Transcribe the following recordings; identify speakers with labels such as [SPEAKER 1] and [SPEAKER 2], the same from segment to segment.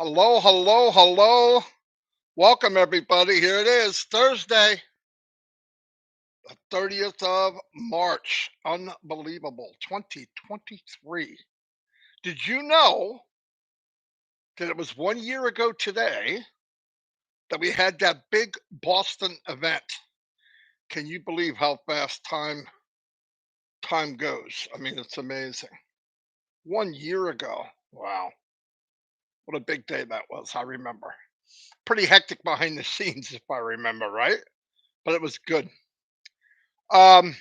[SPEAKER 1] Hello, hello, hello. Welcome, everybody. Here it is, Thursday, the 30th of March. Unbelievable. 2023. Did you know that it was 1 year ago today that we had that big Boston event? Can you believe how fast time goes? I mean, it's amazing. 1 year ago. Wow. What a big day that was. I remember. Pretty hectic behind the scenes, if I remember right. But it was good. Um,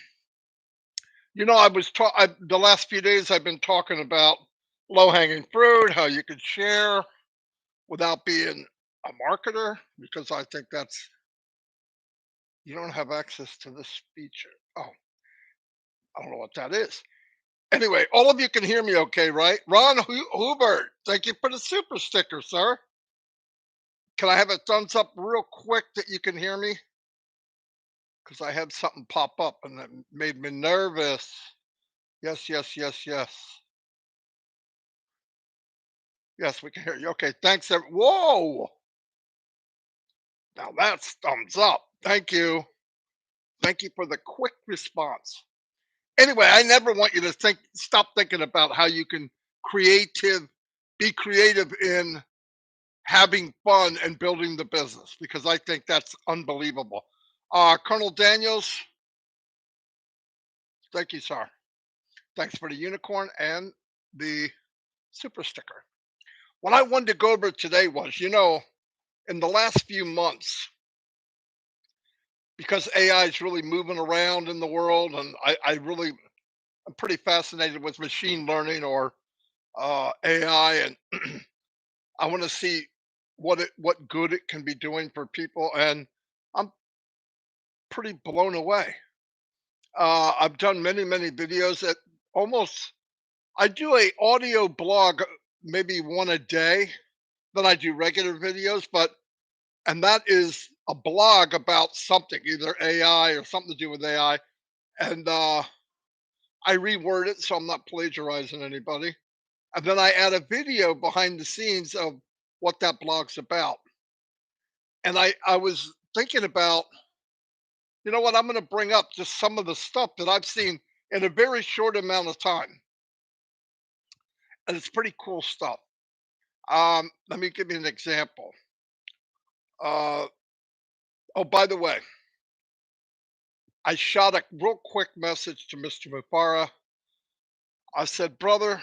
[SPEAKER 1] the last few days I've been talking about low hanging fruit, how you could share without being a marketer, because I think that's you don't have access to this feature. Oh, I don't know what that is. Anyway, all of you can hear me okay, right? Ron Hubert, thank you for the super sticker, sir. Can I have a thumbs up real quick that you can hear me? Because I had something pop up and it made me nervous. Yes, yes, yes, yes. Yes, we can hear you. Okay, thanks. Whoa! Now that's thumbs up. Thank you. Thank you for the quick response. Anyway, I never want you to stop thinking about how you can creative, be creative in having fun and building the business because I think that's unbelievable. Colonel Daniels, thank you, sir. Thanks for the unicorn and the super sticker. What I wanted to go over today was, in the last few months, because AI is really moving around in the world, and I'm pretty fascinated with machine learning or AI, and I want to see what good it can be doing for people, and I'm pretty blown away. I've done many videos that almost I do a audio blog maybe one a day. Then I do regular videos, and that is a blog about something, either AI or something to do with AI, and I reword it so I'm not plagiarizing anybody. And then I add a video behind the scenes of what that blog's about. And I was thinking about, you know what, I'm going to bring up just some of the stuff that I've seen in a very short amount of time. And it's pretty cool stuff. Let me give you an example. Uh, oh, by the way, I shot a real quick message to Mr. Mufareh. I said, brother,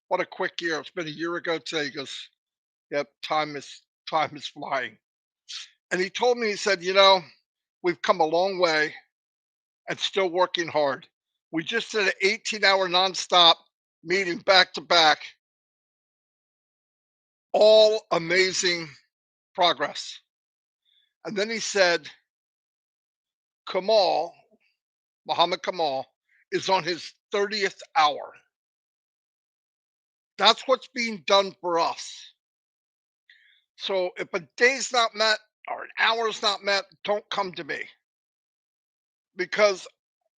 [SPEAKER 1] what a quick year. It's been a year ago today. He goes, yep, time is flying. And he told me, he said, we've come a long way and still working hard. We just did an 18-hour nonstop meeting back to back, all amazing progress. And then he said, Kamal, Muhammad Kamal, is on his 30th hour. That's what's being done for us. So if a day's not met or an hour's not met, don't come to me. Because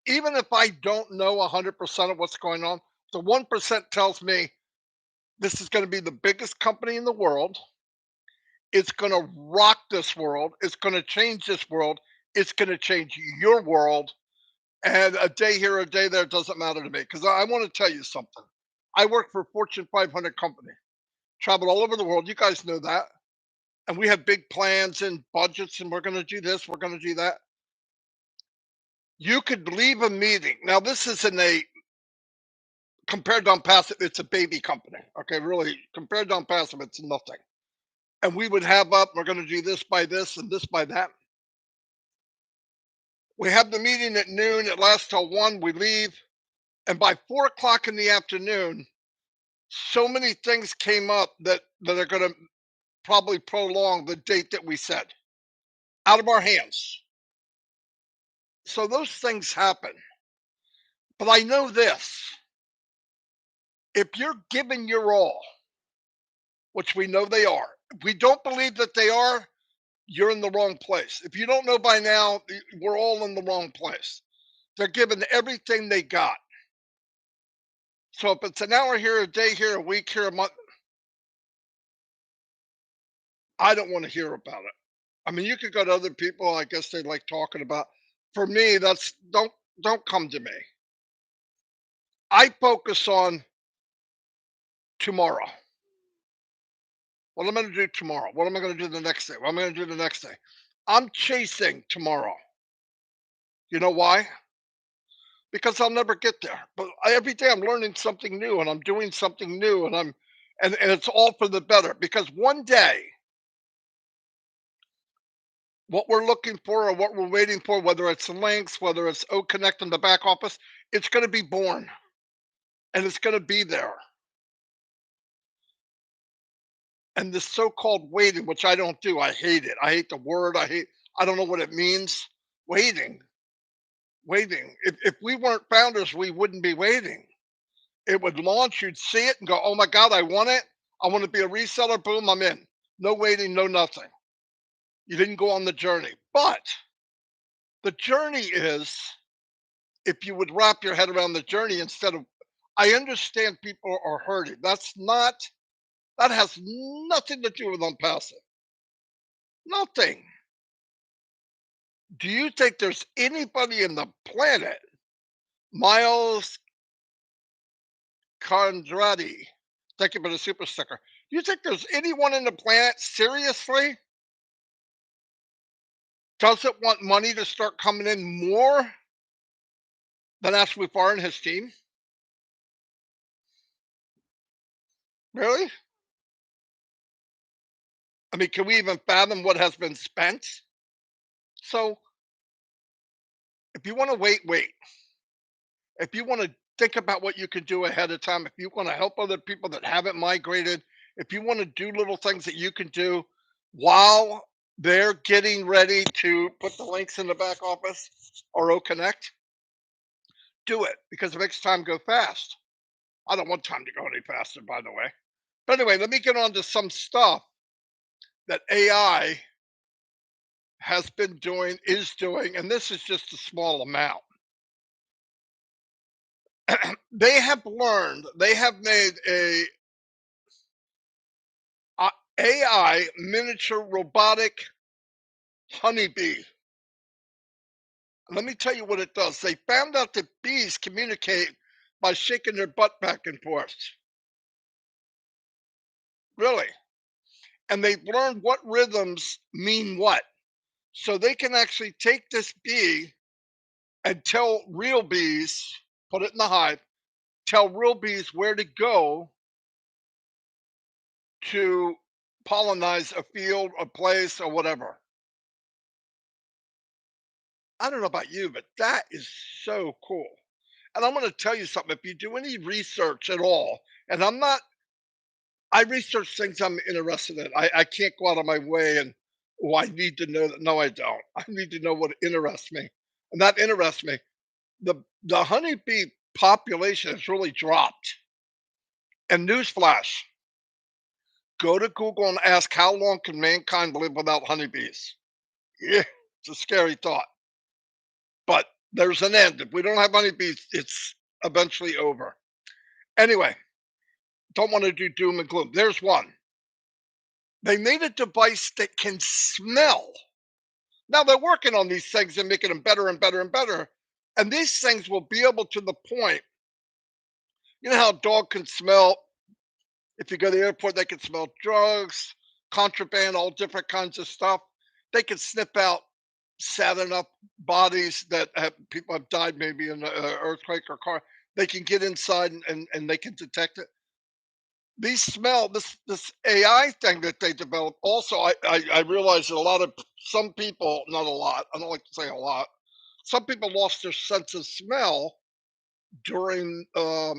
[SPEAKER 1] even if I don't know 100% of what's going on, the 1% tells me this is going to be the biggest company in the world. It's going to rock this world. It's going to change this world. It's going to change your world. And a day here, a day there doesn't matter to me because I want to tell you something. I work for a Fortune 500 company, travel all over the world. You guys know that. And we have big plans and budgets, and we're going to do this, we're going to do that. You could leave a meeting. Now, this isn't a compared to Onpassive, it's a baby company. Okay, really, compared to Onpassive, it's nothing. And we would have up, we're going to do this by this and this by that. We have the meeting at noon, it lasts till 1, we leave. And by 4 o'clock in the afternoon, so many things came up that are going to probably prolong the date that we set out of our hands. So those things happen. But I know this, if you're giving your all, which we know they are, if we don't believe that they are, you're in the wrong place. If you don't know by now, we're all in the wrong place. They're giving everything they got. So if it's an hour here, a day here, a week here, a month, I don't want to hear about it. I mean, you could go to other people, I guess they like talking about. For me, that's don't come to me. I focus on tomorrow. What am I going to do tomorrow? What am I going to do the next day? What am I going to do the next day? I'm chasing tomorrow. You know why? Because I'll never get there. But every day I'm learning something new and I'm doing something new and it's all for the better. Because one day, what we're looking for or what we're waiting for, whether it's links, whether it's Connect in the back office, it's going to be born and it's going to be there. And this so-called waiting, which I don't do, I hate it. I hate the word. I don't know what it means. Waiting, waiting. If we weren't founders, we wouldn't be waiting. It would launch, you'd see it and go, oh my God, I want it. I want to be a reseller. Boom, I'm in. No waiting, no nothing. You didn't go on the journey. But the journey is, if you would wrap your head around the journey instead of, I understand people are hurting. That has nothing to do with Onpassive. Nothing. Do you think there's anybody in the planet, Miles Condrati, thank you for the super sticker. Do you think there's anyone in the planet seriously doesn't want money to start coming in more than Ashley Farr and his team? Really? I mean, can we even fathom what has been spent? So if you want to wait, wait. If you want to think about what you can do ahead of time, if you want to help other people that haven't migrated, if you want to do little things that you can do while they're getting ready to put the links in the back office or Connect, do it because it makes time go fast. I don't want time to go any faster, by the way. But anyway, let me get on to some stuff that AI has been doing, is doing, and this is just a small amount. They have learned, they have made a AI miniature robotic honeybee. Let me tell you what it does. They found out that bees communicate by shaking their butt back and forth. Really. And they've learned what rhythms mean what. So they can actually take this bee and tell real bees, put it in the hive, tell real bees where to go to pollinize a field, a place, or whatever. I don't know about you, but that is so cool. And I'm going to tell you something. If you do any research at all, and I research things I'm interested in. I can't go out of my way and, oh, I need to know that. No, I don't. I need to know what interests me. And that interests me. The honeybee population has really dropped. And newsflash, go to Google and ask how long can mankind live without honeybees? Yeah, it's a scary thought. But there's an end. If we don't have honeybees, it's eventually over. Anyway, don't want to do doom and gloom. There's one. They made a device that can smell. Now they're working on these things and making them better and better and better. And these things will be able to the point, you know how a dog can smell, if you go to the airport, they can smell drugs, contraband, all different kinds of stuff. They can sniff out sad enough bodies that have people have died maybe in an earthquake or car. They can get inside and they can detect it. These smell this AI thing that they developed. Also, I realize that a lot of some people, not a lot. I don't like to say a lot. Some people lost their sense of smell during the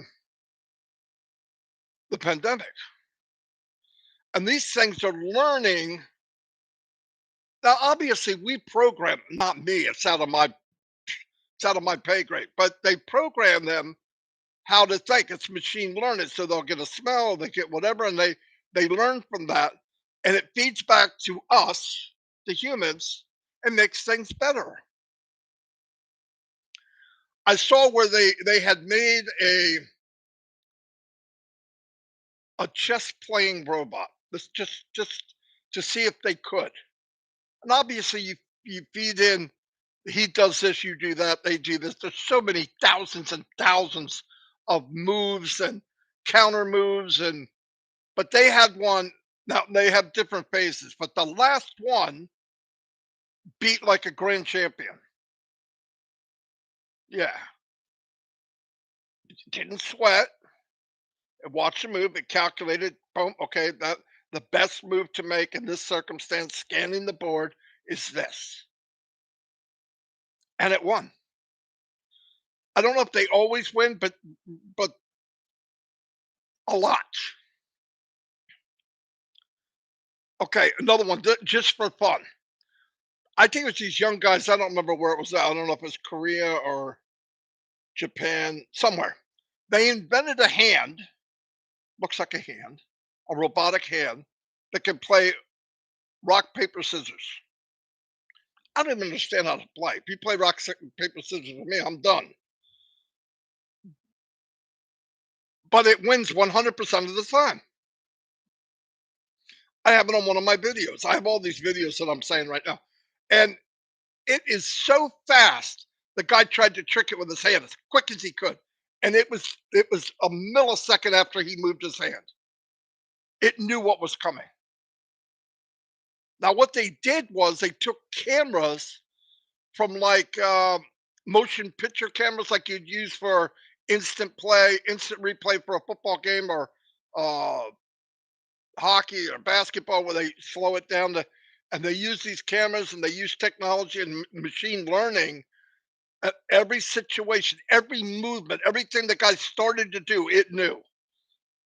[SPEAKER 1] pandemic, and these things are learning. Now, obviously, we program not me. It's out of my pay grade, but they program them how to think. It's machine learning, so they'll get a smell, they get whatever, and they learn from that, and it feeds back to us, the humans, and makes things better. I saw where they had made a chess playing robot. This just to see if they could. And obviously, you feed in, he does this, you do that, they do this. There's so many thousands and thousands of moves and counter moves, and but they had one. Now they have different phases, but the last one beat like a grand champion. Yeah, didn't sweat. It watched the move. It calculated. Boom. Okay, that the best move to make in this circumstance, scanning the board, is this, and it won. I don't know if they always win, but a lot. Okay, another one just for fun. I think it's these young guys. I don't remember where it was at. I don't know if it's Korea or Japan, somewhere. They invented a hand, looks like a hand, a robotic hand that can play rock, paper, scissors. I don't even understand how to play. If you play rock, paper, scissors with me, I'm done. But it wins 100% of the time. I have it on one of my videos. I have all these videos that I'm saying right now. And it is so fast. The guy tried to trick it with his hand as quick as he could. And it was a millisecond after he moved his hand. It knew what was coming. Now what they did was they took cameras from like motion picture cameras like you'd use for instant play, instant replay for a football game or uh, hockey or basketball, where they slow it down to, and they use these cameras and they use technology and machine learning at every situation, every movement, everything the guy started to do, it knew.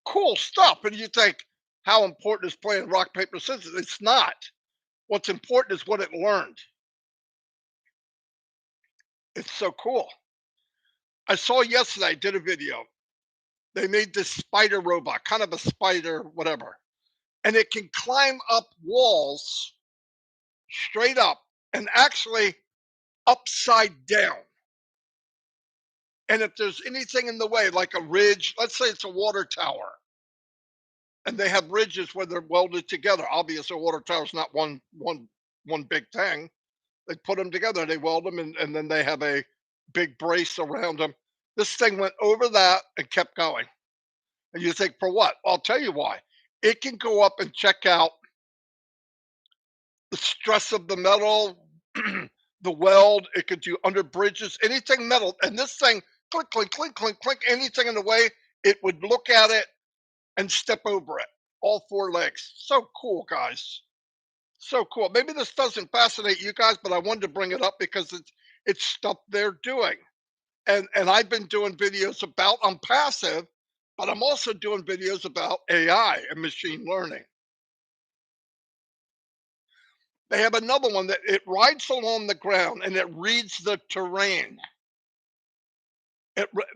[SPEAKER 1] Cool stuff. And you think, how important is playing rock, paper, scissors? It's not. What's important is what it learned. It's so cool. I saw yesterday, I did a video. They made this spider robot, kind of a spider, whatever, and it can climb up walls straight up and actually upside down. And if there's anything in the way, like a ridge, let's say it's a water tower, and they have ridges where they're welded together. Obviously, a water tower is not one big thing. They put them together, they weld them, and then they have a big brace around them. This thing went over that and kept going. And you think, for what? Well, I'll tell you why. It can go up and check out the stress of the metal, the weld. It could do under bridges, anything metal. And this thing, click, click, click, click, click, anything in the way, it would look at it and step over it. All four legs. So cool, guys. So cool. Maybe this doesn't fascinate you guys, but I wanted to bring it up because it's stuff they're doing. And I've been doing videos about Onpassive, but I'm also doing videos about AI and machine learning. They have another one that it rides along the ground and it reads the terrain.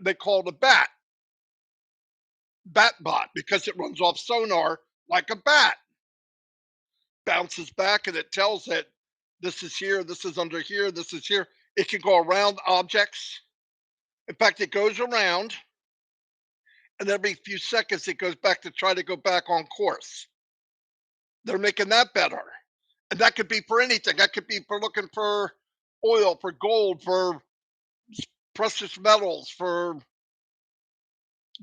[SPEAKER 1] They call it a bat bot, because it runs off sonar like a bat. Bounces back and it tells it this is here, this is under here, this is here. It can go around objects. In fact, it goes around, and every few seconds it goes back to try to go back on course. They're making that better. And that could be for anything. That could be for looking for oil, for gold, for precious metals, for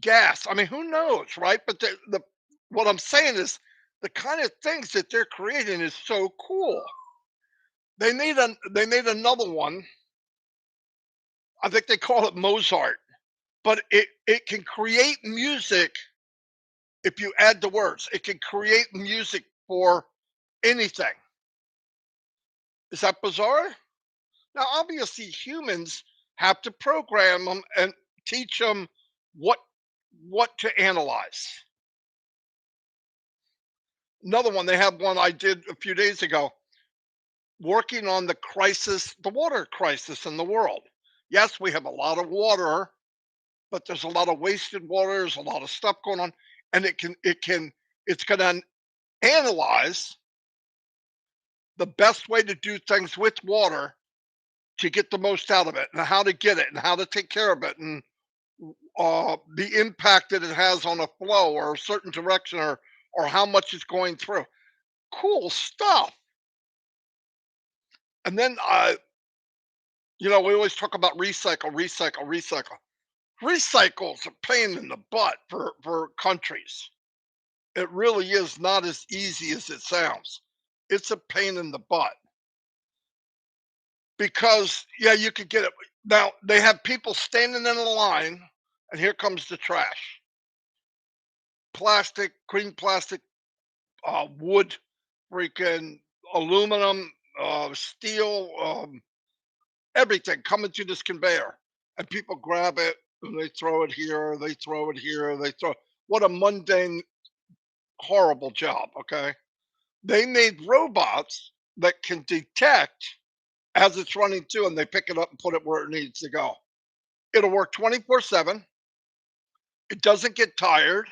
[SPEAKER 1] gas. I mean, who knows, right? But the what I'm saying is the kind of things that they're creating is so cool. They made another one. I think they call it Mozart, but it can create music if you add the words. It can create music for anything. Is that bizarre? Now, obviously, humans have to program them and teach them what what to analyze. Another one, they have one I did a few days ago, working on the water crisis in the world. Yes, we have a lot of water, but there's a lot of wasted water. There's a lot of stuff going on, and it's going to analyze the best way to do things with water to get the most out of it, and how to get it, and how to take care of it, and the impact that it has on a flow or a certain direction, or how much it's going through. Cool stuff. And then, we always talk about recycle, recycle, recycle. Recycle's a pain in the butt for countries. It really is not as easy as it sounds. It's a pain in the butt because, yeah, you could get it. Now, they have people standing in a line, and here comes the trash. Plastic, green plastic, wood, freaking aluminum, steel, everything coming to this conveyor. And people grab it and they throw it here, they throw it here, they throw what a mundane, horrible job, okay? They made robots that can detect as it's running through and they pick it up and put it where it needs to go. It'll work 24/7. It doesn't get tired,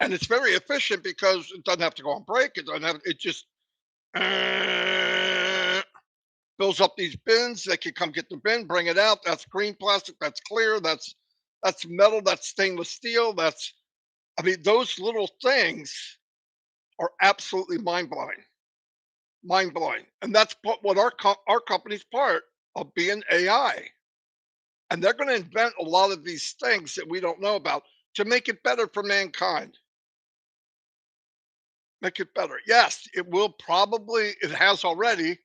[SPEAKER 1] and it's very efficient because it doesn't have to go on break. It doesn't have it just fills up these bins. They can come get the bin, bring it out. That's green plastic. That's clear. That's metal. That's stainless steel. That's I mean, those little things are absolutely mind blowing, and that's what our company's part of being AI. And they're going to invent a lot of these things that we don't know about to make it better for mankind. Make it better. Yes, it will probably, it has already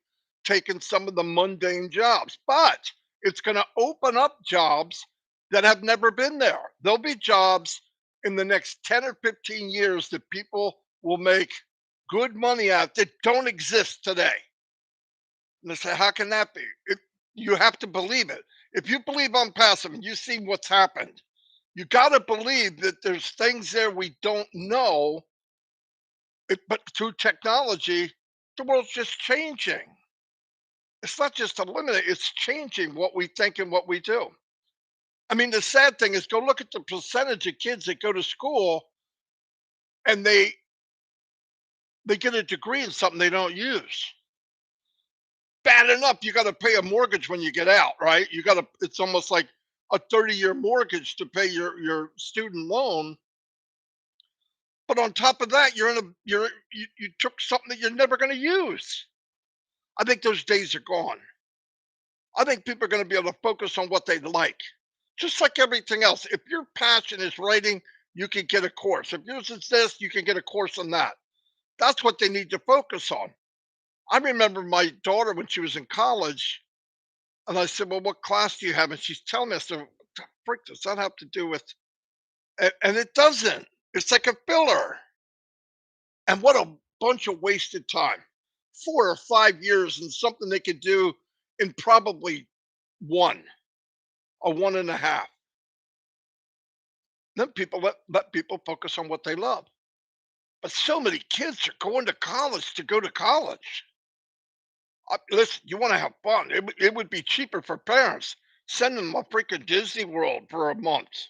[SPEAKER 1] taken some of the mundane jobs, but it's going to open up jobs that have never been there. There'll be jobs in the next 10 or 15 years that people will make good money at that don't exist today. And they say, how can that be? You have to believe it. If you believe Onpassive and you see what's happened, you got to believe that there's things there we don't know but through technology, the world's just changing. It's not just eliminating, it's changing what we think and what we do. I mean, the sad thing is go look at the percentage of kids that go to school and they get a degree in something they don't use. Bad enough, you got to pay a mortgage when you get out, right? You got to it's almost like a 30-year mortgage to pay your student loan. But on top of that, you took something that you're never going to use. I think those days are gone. I think people are going to be able to focus on what they like, just like everything else. If your passion is writing, you can get a course. If yours is this, you can get a course on that. That's what they need to focus on. I remember my daughter when she was in college, and I said, "Well, what class do you have?" And she's telling me, I said, "What the frick does that have to do with?" And it doesn't. It's like a filler. And what a bunch of wasted time. 4 or 5 years in something they could do in probably one, a one and a half. Then people let people focus on what they love. But so many kids are going to college to go to college. Listen, you want to have fun. It would be cheaper for parents. Send them a freaking Disney World for a month.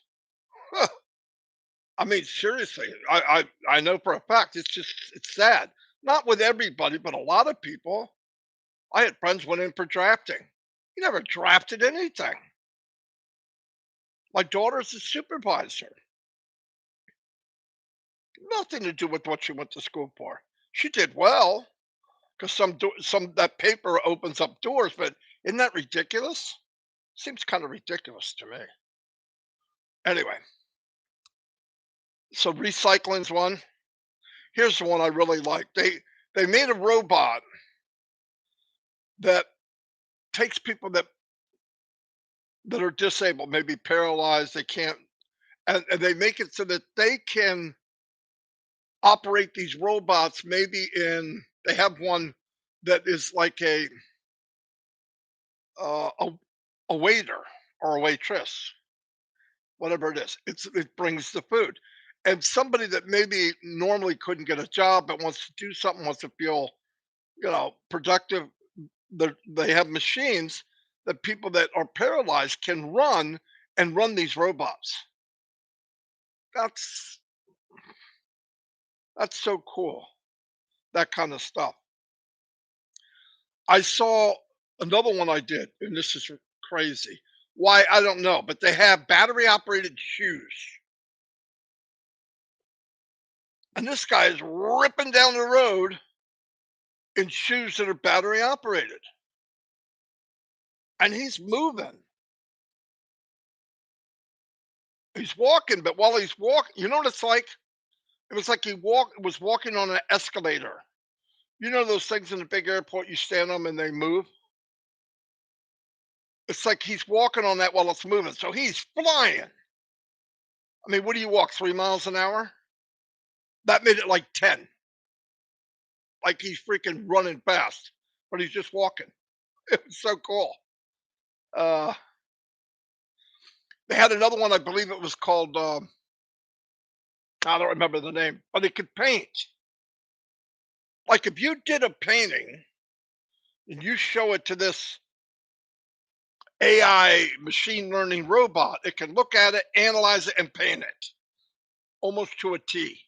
[SPEAKER 1] I mean, seriously, I know for a fact it's sad. Not with everybody, but a lot of people. I had friends went in for drafting. He never drafted anything. My daughter's a supervisor. Nothing to do with what she went to school for. She did well because some that paper opens up doors, but isn't that ridiculous? Seems kind of ridiculous to me. Anyway, so recycling's one. Here's the one I really like. They made a robot that takes people that are disabled, maybe paralyzed, they can't, and they make it so that they can operate these robots. Maybe in they have one that is like uh, a a waiter or a waitress, whatever it is. It brings the food. And somebody that maybe normally couldn't get a job but wants to do something, wants to feel, productive, they have machines that people that are paralyzed can run and run these robots. That's that's so cool. That kind of stuff. I saw another one I did, and this is crazy. Why I don't know, but they have battery operated shoes. And this guy is ripping down the road in shoes that are battery operated. And he's moving. He's walking, but while he's walking, you know what it's like? It was like he was walking on an escalator. You know those things in the big airport, you stand on 'em and they move? It's like he's walking on that while it's moving, so he's flying. I mean, what do you walk, 3 miles an hour? That made it like 10, like he's freaking running fast, but he's just walking. It was so cool. Uh, they had another one, I believe it was called, I don't remember the name, but it could paint. Like, if you did a painting and you show it to this AI machine learning robot, it can look at it, analyze it, and paint it almost to a T.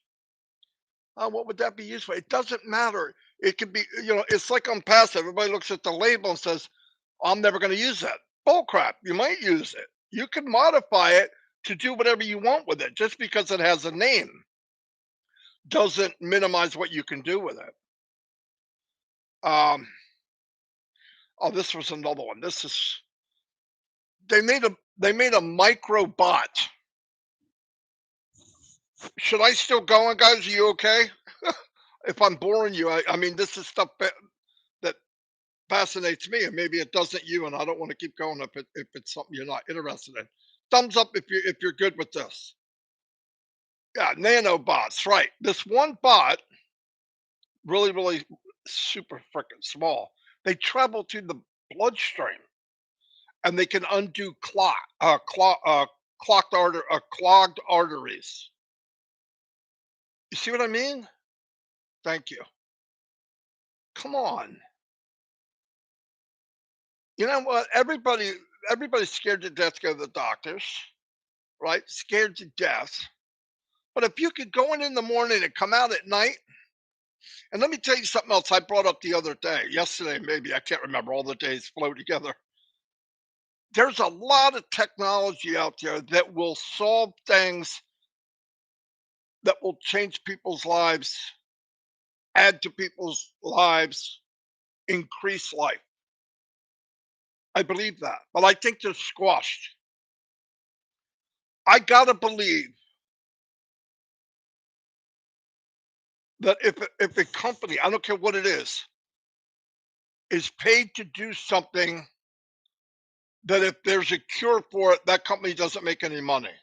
[SPEAKER 1] What would that be used for? It doesn't matter. It could be, it's like Onpassive. Everybody looks at the label and says, I'm never going to use that. Bull crap. You might use it. You can modify it to do whatever you want with it. Just because it has a name doesn't minimize what you can do with it. Um, oh, this was another one. This is they made a micro bot. Should I still go on, guys? Are you okay? If I'm boring you, I mean, this is stuff that fascinates me, and maybe it doesn't you, and I don't want to keep going if it's something you're not interested in. Thumbs up if you're good with this. Yeah, nanobots, right? This one bot, really super freaking small. They travel through the bloodstream, and they can undo clogged arteries. You see what I mean? Thank you. Come on. You know what? Everybody's scared to death to go to the doctors, right? Scared to death. But if you could go in the morning and come out at night, and let me tell you something else I brought up the other day, yesterday maybe, I can't remember, all the days flow together. There's a lot of technology out there that will solve things that will change people's lives, add to people's lives, increase life. I believe that, but I think they're squashed. I gotta believe that if a company, I don't care what it is paid to do something, that if there's a cure for it, that company doesn't make any money.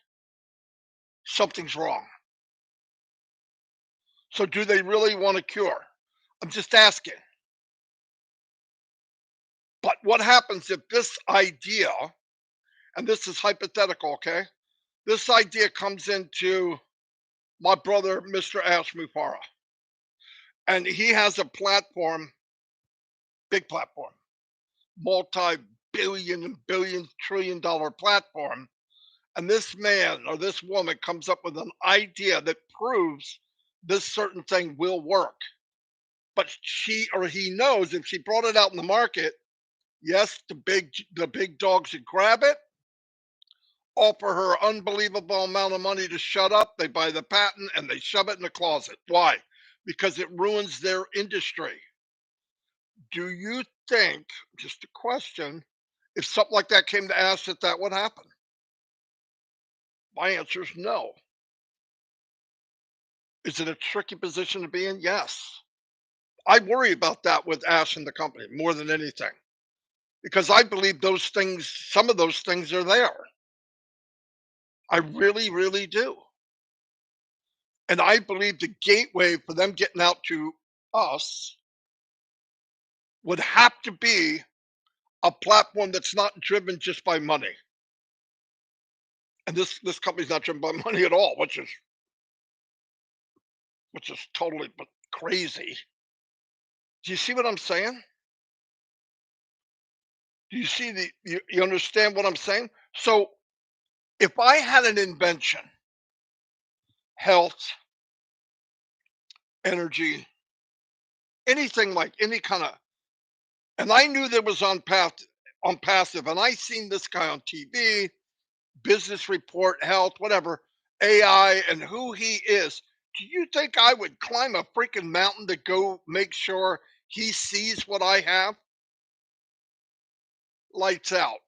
[SPEAKER 1] Something's wrong. So do they really want a cure? I'm just asking. But what happens if this idea, and this is hypothetical, okay? This idea comes into my brother, Mr. Ash Mufareh, and he has a platform, big platform, multi-billion and billion trillion dollar platform. And this man or this woman comes up with an idea that proves this certain thing will work. But she or he knows if she brought it out in the market, yes, the big dogs would grab it, offer her unbelievable amount of money to shut up. They buy the patent and they shove it in the closet. Why? Because it ruins their industry. Do you think, just a question, if something like that came to ask, that would happen? My answer is no. Is it a tricky position to be in? Yes. I worry about that with Ash and the company more than anything because I believe those things, some of those things are there. I really do. And I believe the gateway for them getting out to us would have to be a platform that's not driven just by money. And this company's not driven by money at all, which is totally but crazy. Do you see what I'm saying? Do you see you understand what I'm saying? So if I had an invention, health, energy, anything like any kind of, and I knew there was on passive, and I seen this guy on TV, business report, health, whatever, AI, and who he is. Do you think I would climb a freaking mountain to go make sure he sees what I have? Lights out.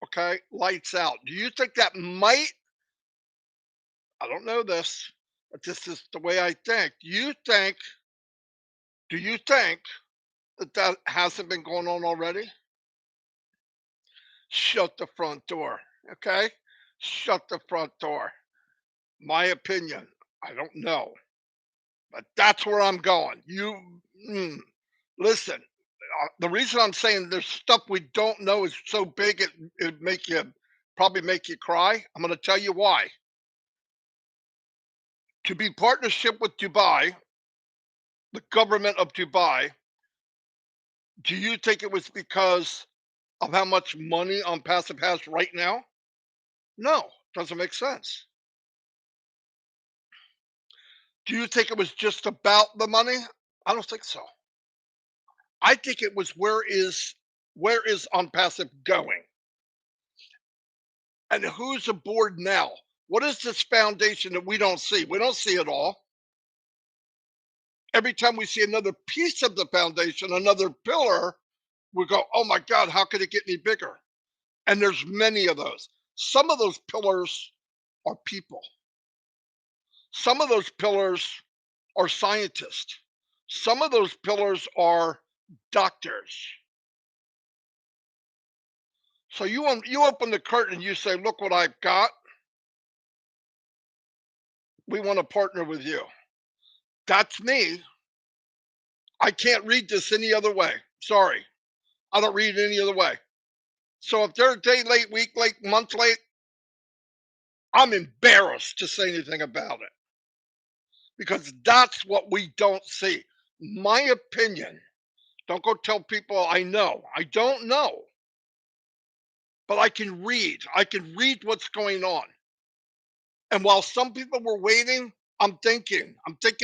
[SPEAKER 1] Okay, lights out. Do you think that might? I don't know this, but this is the way I think. Do you think that that hasn't been going on already? Shut the front door. Okay, shut the front door. My opinion. I don't know, but that's where I'm going. Listen. The reason I'm saying there's stuff we don't know is so big it make you probably make you cry. I'm going to tell you why. To be partnership with Dubai, the government of Dubai, do you think it was because of how much money Onpassive has right now? No, doesn't make sense. Do you think it was just about the money? I don't think so. I think it was where is Onpassive going? And who's aboard now? What is this foundation that we don't see? We don't see it all. Every time we see another piece of the foundation, another pillar, we go, oh my God, how could it get any bigger? And there's many of those. Some of those pillars are people. Some of those pillars are scientists. Some of those pillars are doctors. So you open the curtain and you say, look what I've got. We want to partner with you. That's me. I can't read this any other way. Sorry. I don't read it any other way. So if they're a day late, week late, month late, I'm embarrassed to say anything about it because that's what we don't see. My opinion, don't go tell people I know. I don't know, but I can read. I can read what's going on. And while some people were waiting, I'm thinking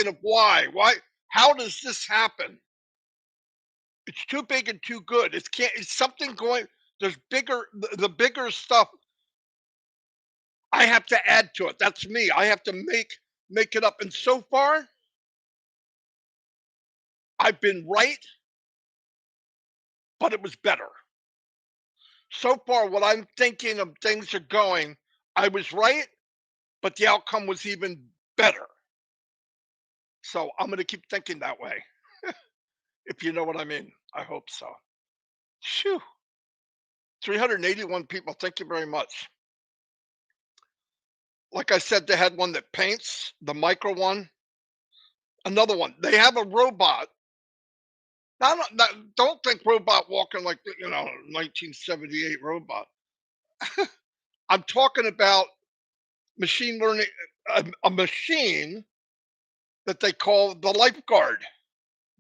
[SPEAKER 1] of why. Why? How does this happen? It's too big and too good. It's something going. There's bigger, the bigger stuff I have to add to it. That's me. I have to make it up. And so far, I've been right, but it was better. So far, what I'm thinking of things are going, I was right, but the outcome was even better. So I'm going to keep thinking that way, if you know what I mean. I hope so. Phew. 381 people. Thank you very much. Like I said, they had one that paints, the micro one. Another one. They have a robot. Now, don't think robot walking like, 1978 robot. I'm talking about machine learning, a machine that they call the lifeguard.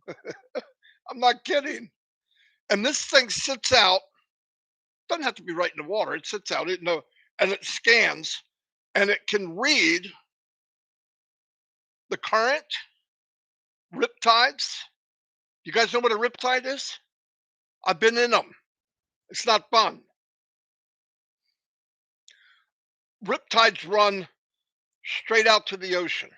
[SPEAKER 1] I'm not kidding. And this thing sits out, doesn't have to be right in the water. It sits out, and it scans and it can read the current, riptides. You guys know what a riptide is? I've been in them. It's not fun. Riptides run straight out to the ocean.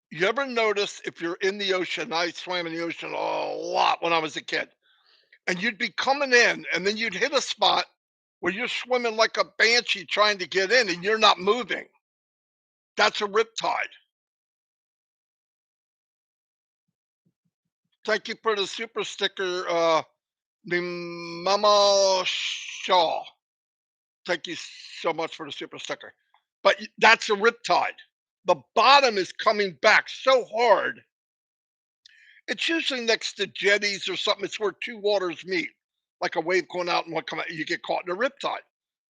[SPEAKER 1] You ever notice if you're in the ocean? I swam in the ocean a lot when I was a kid, and you'd be coming in, and then you'd hit a spot where you're swimming like a banshee trying to get in, and you're not moving. That's a riptide. Thank you for the super sticker, the Mama Shaw. Thank you so much for the super sticker. But that's a riptide. The bottom is coming back so hard. It's usually next to jetties or something. It's where two waters meet, like a wave going out and one coming out. You get caught in a riptide.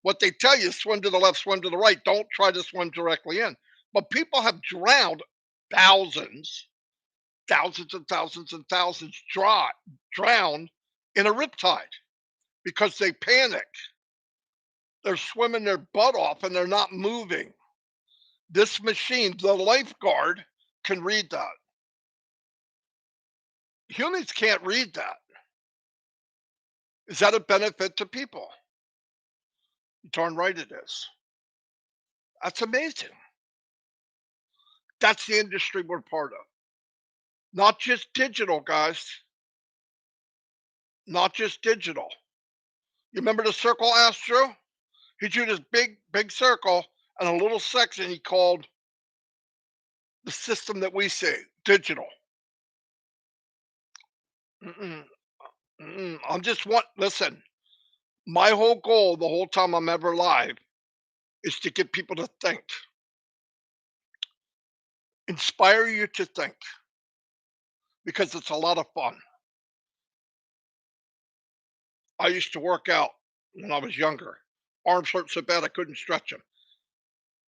[SPEAKER 1] What they tell you, swim to the left, swim to the right. Don't try to swim directly in. But people have drowned thousands, thousands and thousands and thousands drowned in a riptide because they panic. They're swimming their butt off and they're not moving. This machine, the lifeguard, can read that. Humans can't read that. Is that a benefit to people? Darn right it is. That's amazing. That's the industry we're part of. Not just digital, guys. Not just digital. You remember the circle Astro? He drew this big circle and a little section he called the system that we see digital. Mm-mm, I'm just want listen. My whole goal, the whole time I'm ever alive, is to get people to think, inspire you to think, because it's a lot of fun. I used to work out when I was younger. Arms hurt so bad I couldn't stretch them.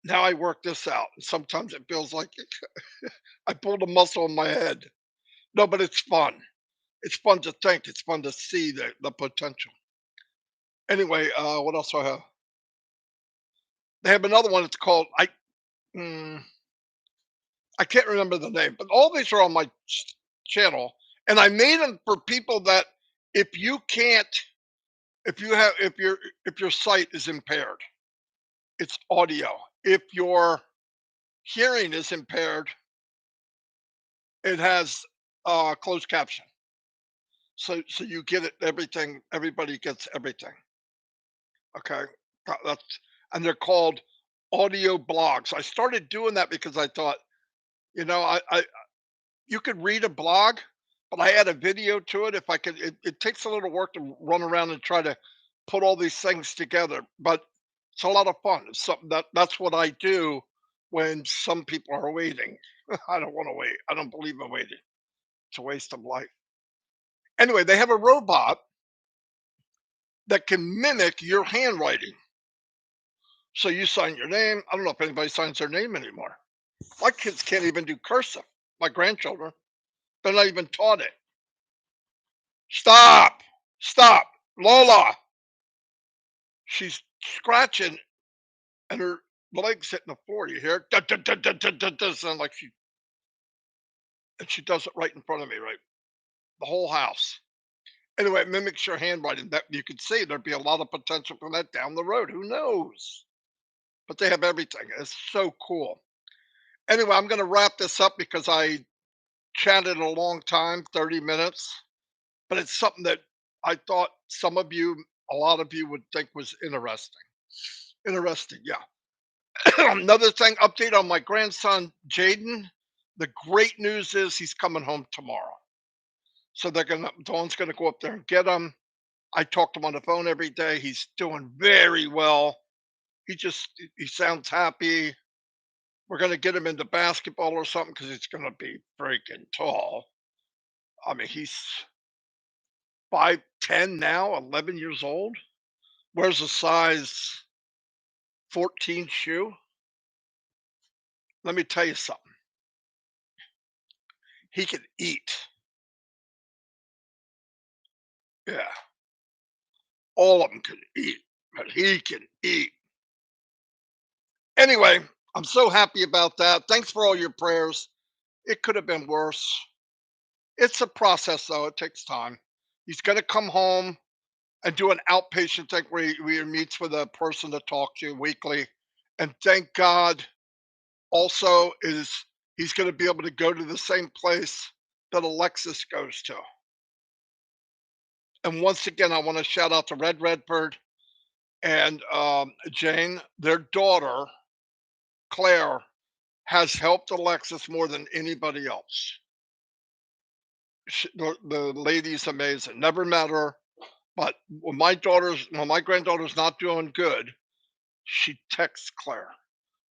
[SPEAKER 1] Now I work this out, and sometimes it feels like I pulled a muscle in my head. No, but it's fun. It's fun to think. It's fun to see the potential. Anyway, what else do I have? They have another one. It's called mm, I can't remember the name, but all these are on my channel, and I made them for people that if you can't, if you have, if your sight is impaired, it's audio. If your hearing is impaired, it has closed caption. So you get it. Everything. Everybody gets everything. Okay, that's and they're called audio blogs. I started doing that because I thought, I you could read a blog, but I add a video to it. If I could, it takes a little work to run around and try to put all these things together, but it's a lot of fun. It's something that's what I do when some people are waiting. I don't want to wait. I don't believe in waiting. It's a waste of life. Anyway, they have a robot that can mimic your handwriting. So you sign your name. I don't know if anybody signs their name anymore. My kids can't even do cursive. My grandchildren, they're not even taught it. Stop! Stop! Lola! She's scratching and her legs hitting the floor. You hear it? Dun, dun, dun, dun, dun, dun, dun, sound like and she does it right in front of me, right? The whole house. Anyway, it mimics your handwriting. That you could see there'd be a lot of potential for that down the road. Who knows? But they have everything. It's so cool. Anyway, I'm going to wrap this up because I chatted a long time, 30 minutes, but it's something that I thought some of you, a lot of you would think was interesting. Interesting, yeah. Another thing, update on my grandson, Jaden. The great news is he's coming home tomorrow. So Dawn's gonna go up there and get him. I talk to him on the phone every day. He's doing very well. He sounds happy. We're gonna get him into basketball or something because he's gonna be freaking tall. I mean, he's 5'10" now, 11 years old. Wears a size 14 shoe. Let me tell you something. He can eat. Yeah, all of them can eat, but he can eat. Anyway, I'm so happy about that. Thanks for all your prayers. It could have been worse. It's a process, though. It takes time. He's going to come home and do an outpatient thing where he meets with a person to talk to weekly. And thank God, also, is he's going to be able to go to the same place that Alexis goes to. And once again, I want to shout out to Red Redbird and Jane. Their daughter, Claire, has helped Alexis more than anybody else. The lady's amazing. Never met her, but when my granddaughter's not doing good, she texts Claire,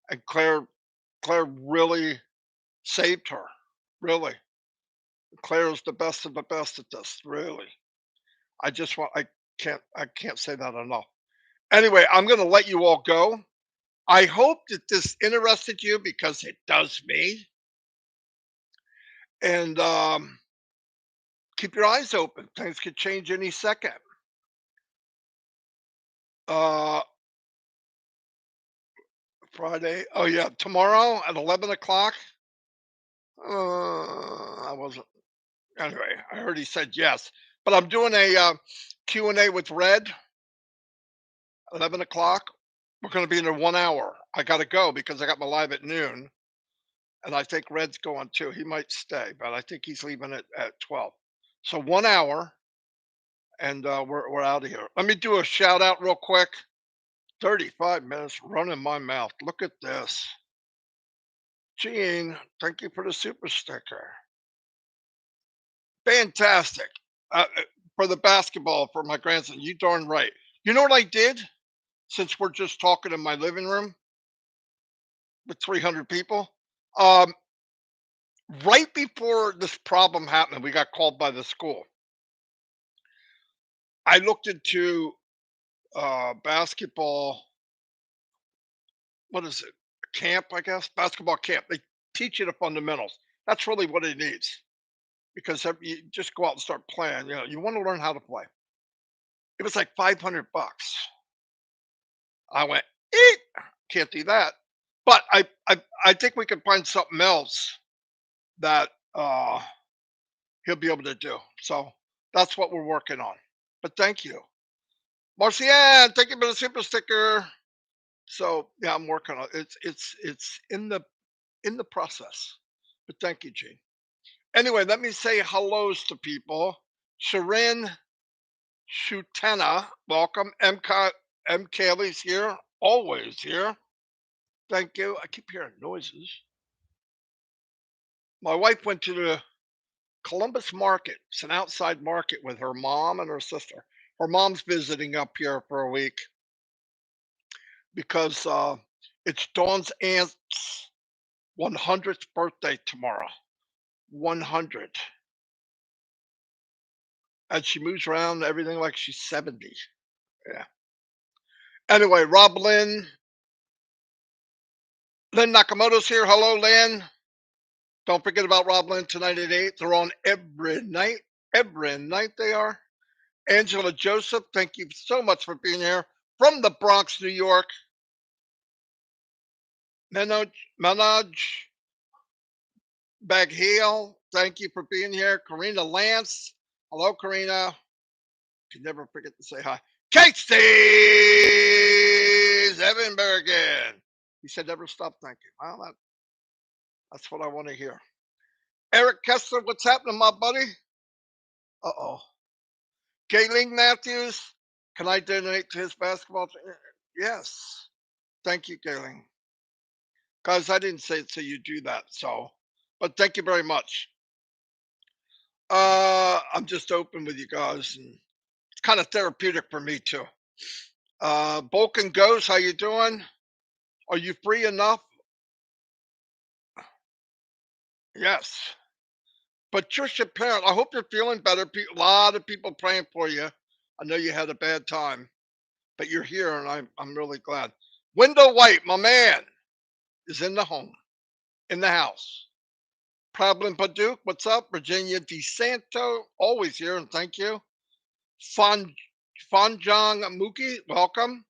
[SPEAKER 1] and Claire really saved her. Really, Claire is the best of the best at this. Really, I can't say that enough. Anyway, I'm going to let you all go. I hope that this interested you because it does me. And keep your eyes open. Things could change any second. Uh, Friday. Oh yeah, tomorrow at 11 o'clock. I wasn't. Anyway, I already said yes, but I'm doing a Q&A with Red. 11 o'clock. We're going to be in there 1 hour. I got to go because I got my live at noon, and I think Red's going too. He might stay, but I think he's leaving at 12. So 1 hour, and we're out of here. Let me do a shout out real quick. 35 minutes running my mouth. Look at this. Gene, thank you for the super sticker. Fantastic. For the basketball for my grandson. You darn right. You know what I did? Since we're just talking in my living room with 300 people. Um, right before this problem happened, we got called by the school. I looked into basketball. What is it? Camp, I guess. Basketball camp. They teach you the fundamentals. That's really what it needs because you just go out and start playing. You want to learn how to play. It was like 500 bucks. I went, eat. Can't do that. But I think we can find something else that he'll be able to do. So that's what we're working on. But thank you. Marcian, thank you for the super sticker. So yeah, I'm working on it. It's in the process. But thank you, Gene. Anyway, let me say hellos to people. Sharin Shutana, welcome. M. Kelly's here, always here. Thank you. I keep hearing noises. My wife went to the Columbus Market. It's an outside market with her mom and her sister. Her mom's visiting up here for a week because it's Dawn's aunt's 100th birthday tomorrow. 100. And she moves around everything like she's 70. Yeah. Anyway, Rob Lynn Nakamoto's here. Hello, Lynn. Don't forget about Rob Lynn tonight at 8. They're on every night. Every night they are. Angela Joseph, thank you so much for being here from the Bronx, New York. Manoj Bagheel, thank you for being here. Karina Lance, hello, Karina. Can never forget to say hi. Casey Evanbergen. He said, never stop thanking. Well, that's what I want to hear. Eric Kessler, what's happening, my buddy? Uh-oh. Gayling Matthews, can I donate to his basketball team? Yes. Thank you, Gayling. Guys, I didn't say it so you do that, so but thank you very much. I'm just open with you guys, and it's kind of therapeutic for me too. Bulk Goes, how you doing? Are you free enough? Yes. Patricia Parent, I hope you're feeling better. A lot of people praying for you. I know you had a bad time, but you're here, and I'm really glad. Window White, my man, is in the home, in the house. Problem Paduke, what's up? Virginia DeSanto, always here, and thank you. Fanjong Mookie, welcome.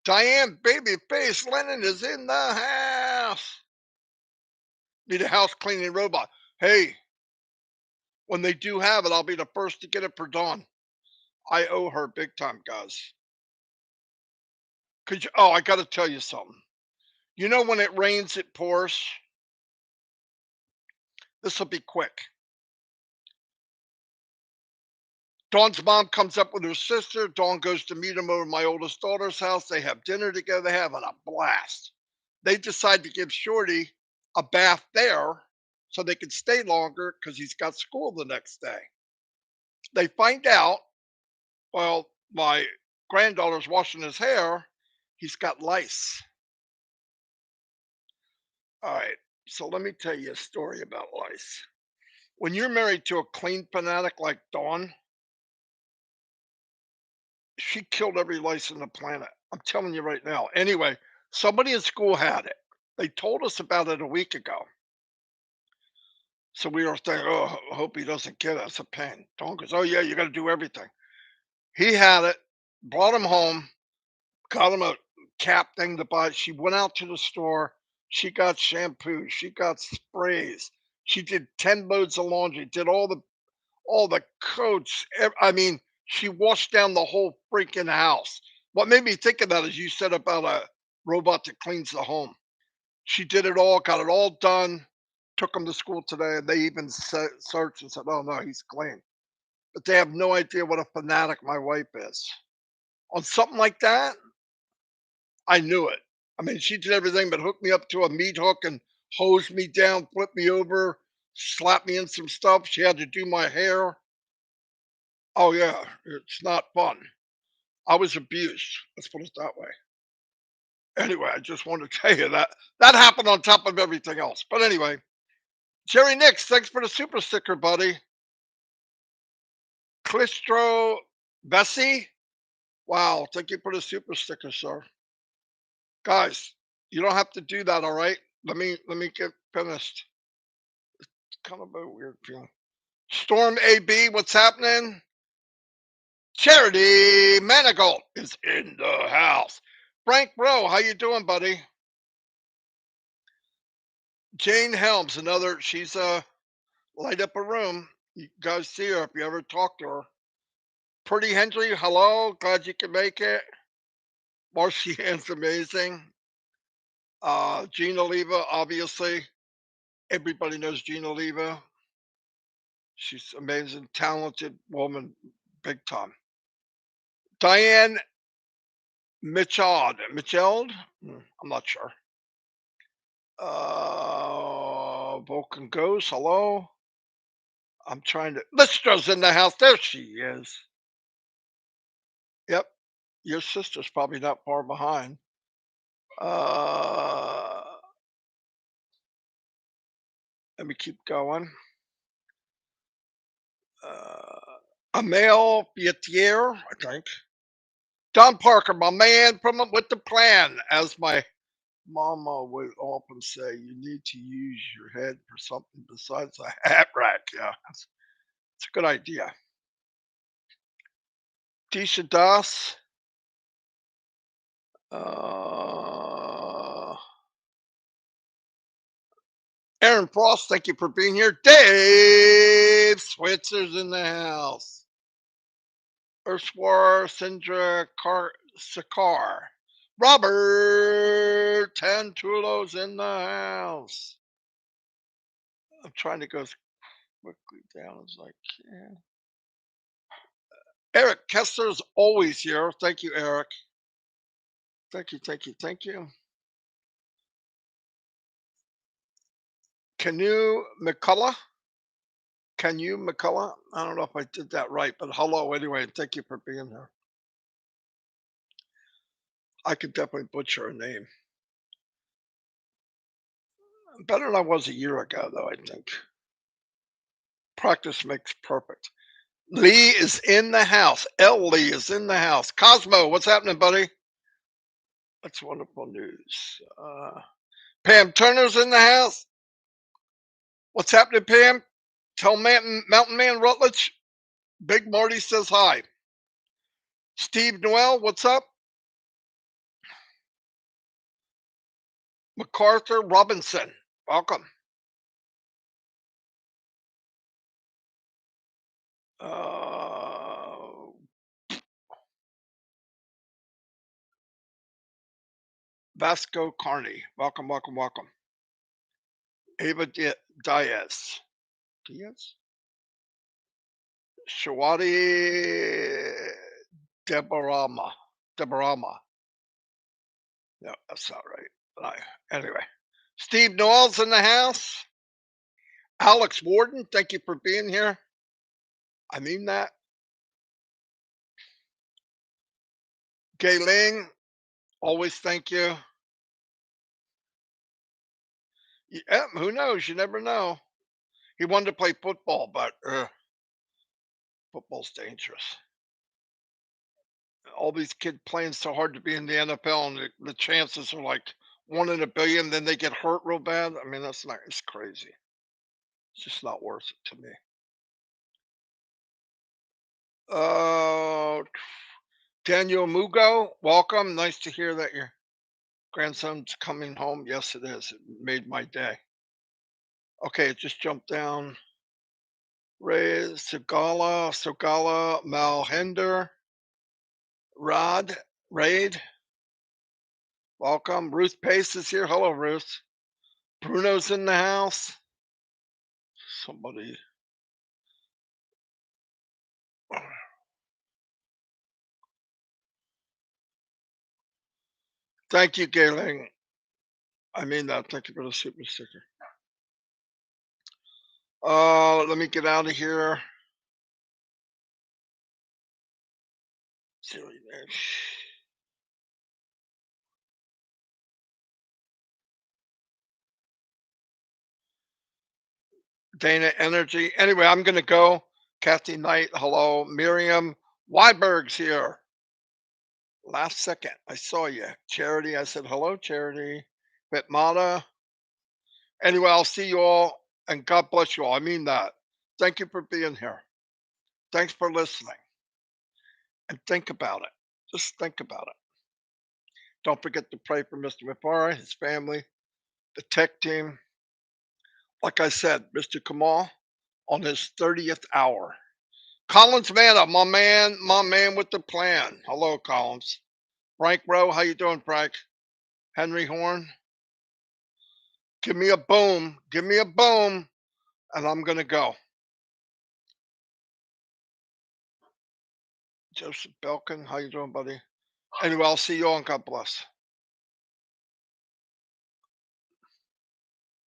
[SPEAKER 1] Diane Babyface Lennon is in the house. Need a house cleaning robot. Hey, when they do have it, I'll be the first to get it for Dawn. I owe her big time, guys. Could you? Oh, I got to tell you something. You know, when it rains, it pours. This will be quick. Dawn's mom comes up with her sister. Dawn goes to meet him over my oldest daughter's house. They have dinner together. They're having a blast. They decide to give Shorty a bath there so they can stay longer because he's got school the next day. They find out, well, my granddaughter's washing his hair. He's got lice. All right. So let me tell you a story about lice. When you're married to a clean fanatic like Dawn, she killed every lice on the planet. I'm telling you right now. Anyway, somebody in school had it. They told us about it a week ago. So we were thinking, oh, I hope he doesn't get it. It's a pain. Dawn goes, oh, yeah, you got to do everything. He had it, brought him home, got him a cap thing to buy. She went out to the store. She got shampoo. She got sprays. She did 10 loads of laundry, did all the coats. I mean, she washed down the whole freaking house. What made me think of that is you said about a robot that cleans the home. She did it all, got it all done, took him to school today, and they even searched and said, "Oh no, he's clean." But they have no idea what a fanatic my wife is. On something like that, I knew it. I mean, she did everything but hook me up to a meat hook and hose me down, flip me over, slap me in some stuff. She had to do my hair. Oh yeah, it's not fun. I was abused. Let's put it that way. Anyway, I just wanted to tell you that that happened on top of everything else. But anyway, Jerry Nix, thanks for the super sticker, buddy. Clistro Bessie, wow, thank you for the super sticker, sir. Guys, you don't have to do that, all right? Let me get finished. It's kind of a weird feeling. Storm AB, what's happening? Charity Manigault is in the house. Frank Rowe, how you doing, buddy? Jane Helms, another. She's light up a room. You guys see her if you ever talk to her. Pretty Hendry, hello. Glad you can make it. Marcy Ann's amazing. Gina Leva, obviously. Everybody knows Gina Leva. She's amazing, talented woman, big time. Diane Michaud, I'm not sure. Vulcan Ghost, hello. I'm trying to. Listra's in the house. There she is. Yep, your sister's probably not far behind. Uh, Let me keep going. Amel Fietier, I think. Don Parker, my man from with the plan, as my mama would often say, you need to use your head for something besides a hat rack. Yeah, it's a good idea. Tisha Das. Uh, Aaron Frost, thank you for being here. Dave Switzer's in the house. Urswar Sindra Sakar. Robert Tantulo's in the house. I'm trying to go as quickly down as I can. Eric Kessler's always here. Thank you, Eric. Thank you, thank you, thank you. Canoe McCullough. Can you, McCullough? I don't know if I did that right, but hello anyway, and thank you for being here. I could definitely butcher a name. Better than I was a year ago, though, I think. Practice makes perfect. Lee is in the house. L. Lee is in the house. Cosmo, what's happening, buddy? That's wonderful news. Pam Turner's in the house. What's happening, Pam? Tell Mountain Man Rutledge. Big Marty says hi. Steve Noel, what's up? MacArthur Robinson, welcome. Uh, Vasco Carney, welcome, welcome, welcome. Ava Diaz. Diaz? Shawati Debarama. Debarama. No, that's not right. Anyway, Steve Noel's in the house. Alex Warden, thank you for being here. I mean that. Gay Ling, always thank you. Yeah, who knows? You never know. He wanted to play football, but football's dangerous. All these kids playing so hard to be in the NFL, and the chances are like 1 in 1 billion. Then they get hurt real bad. I mean, that's not. It's crazy. It's just not worth it to me. Uh, Daniel Mugo, welcome. Nice to hear that your grandson's coming home. Yes, it is. It made my day. Okay, it just jumped down. Ray Sagala, Malhender, Rod, Raid, welcome. Ruth Pace is here. Hello, Ruth. Bruno's in the house. Somebody. Thank you, Gayling. I mean that. Thank you for the super sticker. Let me get out of here. Silly man. Dana Energy. Anyway, I'm gonna go. Kathy Knight, hello. Miriam Weiberg's here. Last second, I saw you. Charity, I said hello, Charity. Bitmata. Anyway, I'll see you all, and God bless you all. I mean that. Thank you for being here. Thanks for listening. And think about it. Just think about it. Don't forget to pray for Mr. Mufareh, his family, the tech team. Like I said, Mr. Kamal on his 30th hour. Collins Manna, my man with the plan. Hello, Collins. Frank Rowe, how you doing, Frank? Henry Horn, give me a boom, and I'm gonna go. Joseph Belkin, how you doing, buddy? Anyway, I'll see you all, and God bless.